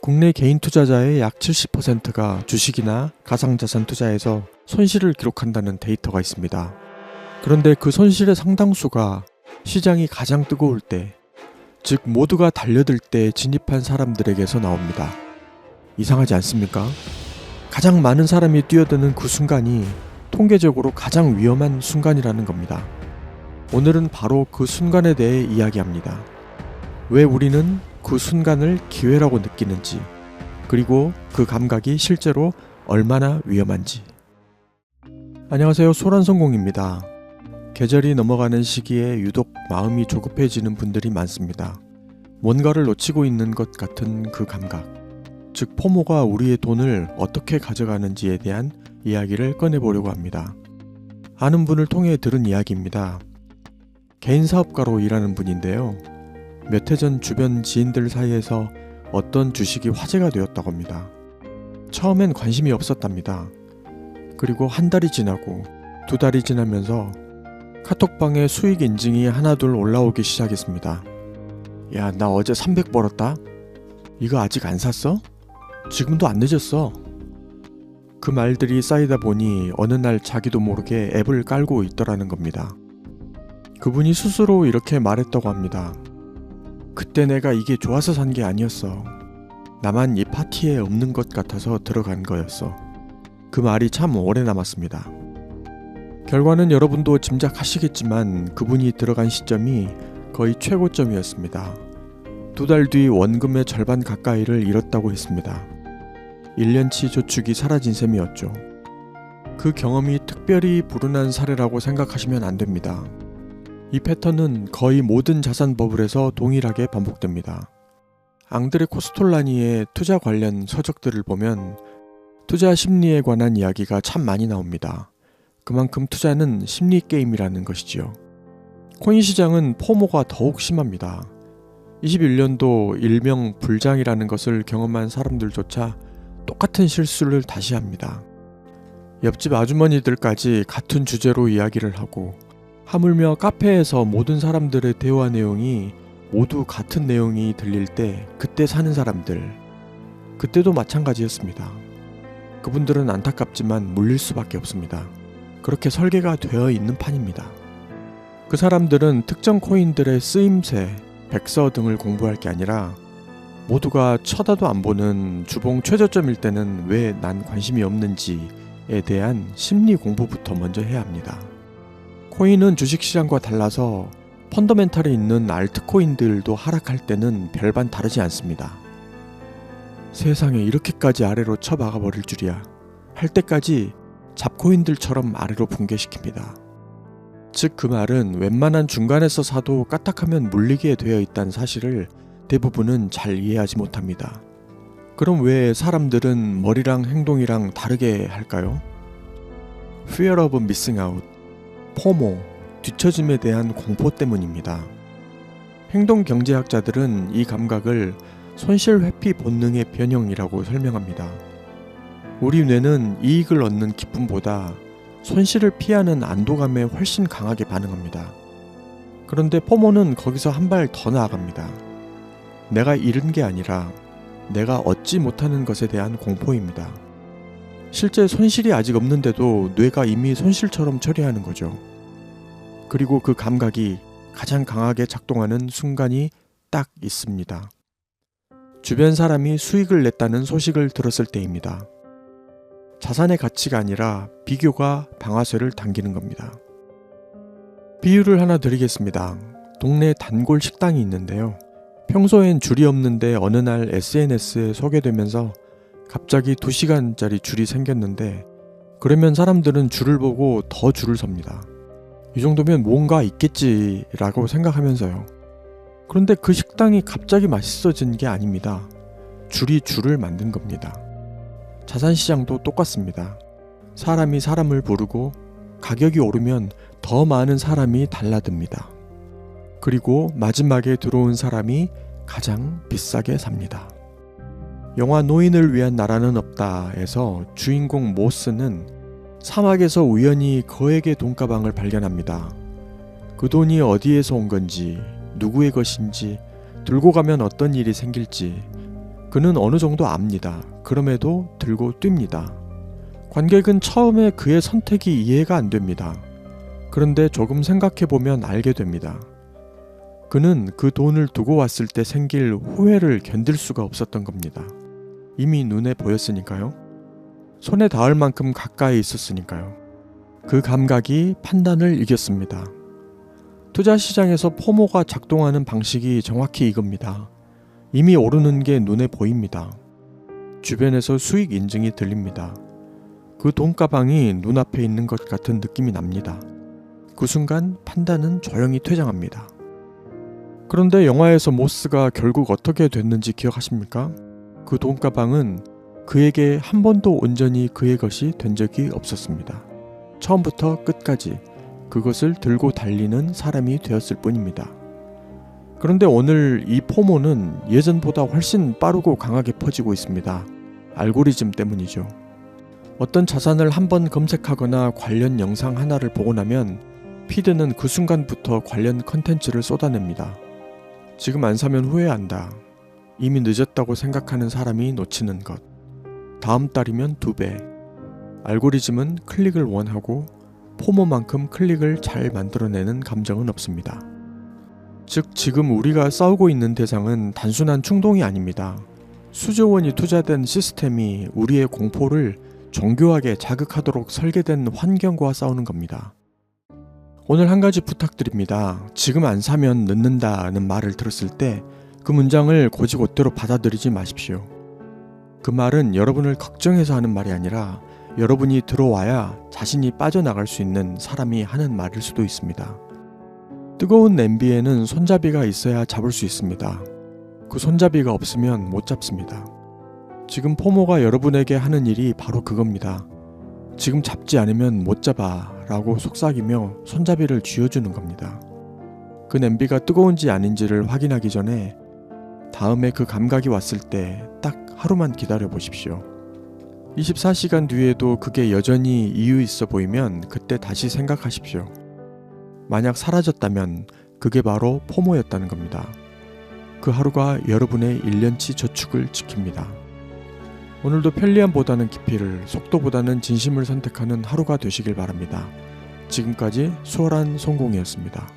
국내 개인 투자자의 약 70%가 주식이나 가상자산 투자에서 손실을 기록한다는 데이터가 있습니다. 그런데 그 손실의 상당수가 시장이 가장 뜨거울 때, 즉 모두가 달려들 때 진입한 사람들에게서 나옵니다. 이상하지 않습니까? 가장 많은 사람이 뛰어드는 그 순간이 통계적으로 가장 위험한 순간이라는 겁니다. 오늘은 바로 그 순간에 대해 이야기합니다. 왜 우리는 그 순간을 기회라고 느끼는지, 그리고 그 감각이 실제로 얼마나 위험한지. 안녕하세요, 소란성공입니다. 계절이 넘어가는 시기에 유독 마음이 조급해지는 분들이 많습니다. 뭔가를 놓치고 있는 것 같은 그 감각, 즉 포모가 우리의 돈을 어떻게 가져가는지에 대한 이야기를 꺼내보려고 합니다. 아는 분을 통해 들은 이야기입니다. 개인 사업가로 일하는 분인데요. 몇 해 전 주변 지인들 사이에서 어떤 주식이 화제가 되었다고 합니다. 처음엔 관심이 없었답니다. 그리고 한 달이 지나고 두 달이 지나면서 카톡방에 수익 인증이 하나둘 올라오기 시작했습니다. 야, 나 어제 300 벌었다? 이거 아직 안 샀어? 지금도 안 늦었어. 그 말들이 쌓이다 보니 어느 날 자기도 모르게 앱을 깔고 있더라는 겁니다. 그분이 스스로 이렇게 말했다고 합니다. 그때 내가 이게 좋아서 산 게 아니었어. 나만 이 파티에 없는 것 같아서 들어간 거였어. 그 말이 참 오래 남았습니다. 결과는 여러분도 짐작하시겠지만 그분이 들어간 시점이 거의 최고점이었습니다. 두 달 뒤 원금의 절반 가까이를 잃었다고 했습니다. 1년치 저축이 사라진 셈이었죠. 그 경험이 특별히 불운한 사례라고 생각하시면 안 됩니다. 이 패턴은 거의 모든 자산 버블에서 동일하게 반복됩니다. 앙드레 코스톨라니의 투자 관련 서적들을 보면 투자 심리에 관한 이야기가 참 많이 나옵니다. 그만큼 투자는 심리 게임이라는 것이지요. 코인 시장은 포모가 더욱 심합니다. 21년도 일명 불장이라는 것을 경험한 사람들조차 똑같은 실수를 다시 합니다. 옆집 아주머니들까지 같은 주제로 이야기를 하고, 하물며 카페에서 모든 사람들의 대화 내용이 모두 같은 내용이 들릴 때 그때 사는 사람들, 그때도 마찬가지였습니다. 그분들은 안타깝지만 물릴 수밖에 없습니다. 그렇게 설계가 되어 있는 판입니다. 그 사람들은 특정 코인들의 쓰임새, 백서 등을 공부할 게 아니라 모두가 쳐다도 안 보는 주봉 최저점일 때는 왜 난 관심이 없는지에 대한 심리 공부부터 먼저 해야 합니다. 코인은 주식시장과 달라서 펀더멘탈에 있는 알트코인들도 하락할 때는 별반 다르지 않습니다. 세상에 이렇게까지 아래로 쳐박아 버릴 줄이야 할 때까지 잡코인들처럼 아래로 붕괴시킵니다. 즉 그 말은 웬만한 중간에서 사도 까딱하면 물리게 되어 있다는 사실을 대부분은 잘 이해하지 못합니다. 그럼 왜 사람들은 머리랑 행동이랑 다르게 할까요? Fear of missing out, 포모, 뒤처짐에 대한 공포 때문입니다. 행동경제학자들은 이 감각을 손실회피 본능의 변형이라고 설명합니다. 우리 뇌는 이익을 얻는 기쁨보다 손실을 피하는 안도감에 훨씬 강하게 반응합니다. 그런데 포모는 거기서 한 발 더 나아갑니다. 내가 잃은 게 아니라 내가 얻지 못하는 것에 대한 공포입니다. 실제 손실이 아직 없는데도 뇌가 이미 손실처럼 처리하는 거죠. 그리고 그 감각이 가장 강하게 작동하는 순간이 딱 있습니다. 주변 사람이 수익을 냈다는 소식을 들었을 때입니다. 자산의 가치가 아니라 비교가 방아쇠를 당기는 겁니다. 비유를 하나 드리겠습니다. 동네 단골 식당이 있는데요. 평소엔 줄이 없는데 어느 날 SNS에 소개되면서 갑자기 2시간짜리 줄이 생겼는데, 그러면 사람들은 줄을 보고 더 줄을 섭니다. 이 정도면 뭔가 있겠지라고 생각하면서요. 그런데 그 식당이 갑자기 맛있어진 게 아닙니다. 줄이 줄을 만든 겁니다. 자산시장도 똑같습니다. 사람이 사람을 부르고 가격이 오르면 더 많은 사람이 달라듭니다. 그리고 마지막에 들어온 사람이 가장 비싸게 삽니다. 영화 노인을 위한 나라는 없다에서 주인공 모스는 사막에서 우연히 거액의 돈가방을 발견합니다. 그 돈이 어디에서 온 건지, 누구의 것인지, 들고 가면 어떤 일이 생길지 그는 어느 정도 압니다. 그럼에도 들고 뜁니다. 관객은 처음에 그의 선택이 이해가 안 됩니다. 그런데 조금 생각해보면 알게 됩니다. 그는 그 돈을 두고 왔을 때 생길 후회를 견딜 수가 없었던 겁니다. 이미 눈에 보였으니까요. 손에 닿을 만큼 가까이 있었으니까요. 그 감각이 판단을 이겼습니다. 투자 시장에서 포모가 작동하는 방식이 정확히 이겁니다. 이미 오르는 게 눈에 보입니다. 주변에서 수익 인증이 들립니다. 그 돈가방이 눈앞에 있는 것 같은 느낌이 납니다. 그 순간 판단은 조용히 퇴장합니다. 그런데 영화에서 모스가 결국 어떻게 됐는지 기억하십니까? 그 돈가방은 그에게 한 번도 온전히 그의 것이 된 적이 없었습니다. 처음부터 끝까지 그것을 들고 달리는 사람이 되었을 뿐입니다. 그런데 오늘 이 포모는 예전보다 훨씬 빠르고 강하게 퍼지고 있습니다. 알고리즘 때문이죠. 어떤 자산을 한번 검색하거나 관련 영상 하나를 보고 나면 피드는 그 순간부터 관련 컨텐츠를 쏟아냅니다. 지금 안 사면 후회한다. 이미 늦었다고 생각하는 사람이 놓치는 것. 다음 달이면 2배. 알고리즘은 클릭을 원하고 포모만큼 클릭을 잘 만들어내는 감정은 없습니다. 즉 지금 우리가 싸우고 있는 대상은 단순한 충동이 아닙니다. 수조 원이 투자된 시스템이 우리의 공포를 정교하게 자극하도록 설계된 환경과 싸우는 겁니다. 오늘 한 가지 부탁드립니다. 지금 안 사면 늦는다는 말을 들었을 때 그 문장을 곧이곧대로 받아들이지 마십시오. 그 말은 여러분을 걱정해서 하는 말이 아니라 여러분이 들어와야 자신이 빠져나갈 수 있는 사람이 하는 말일 수도 있습니다. 뜨거운 냄비에는 손잡이가 있어야 잡을 수 있습니다. 그 손잡이가 없으면 못 잡습니다. 지금 포모가 여러분에게 하는 일이 바로 그겁니다. 지금 잡지 않으면 못 잡아 라고 속삭이며 손잡이를 쥐어주는 겁니다. 그 냄비가 뜨거운지 아닌지를 확인하기 전에 다음에 그 감각이 왔을 때 딱 하루만 기다려 보십시오. 24시간 뒤에도 그게 여전히 이유 있어 보이면 그때 다시 생각하십시오. 만약 사라졌다면 그게 바로 포모였다는 겁니다. 그 하루가 여러분의 1년치 저축을 지킵니다. 오늘도 편리함보다는 깊이를, 속도보다는 진심을 선택하는 하루가 되시길 바랍니다. 지금까지 수월한 성공이었습니다.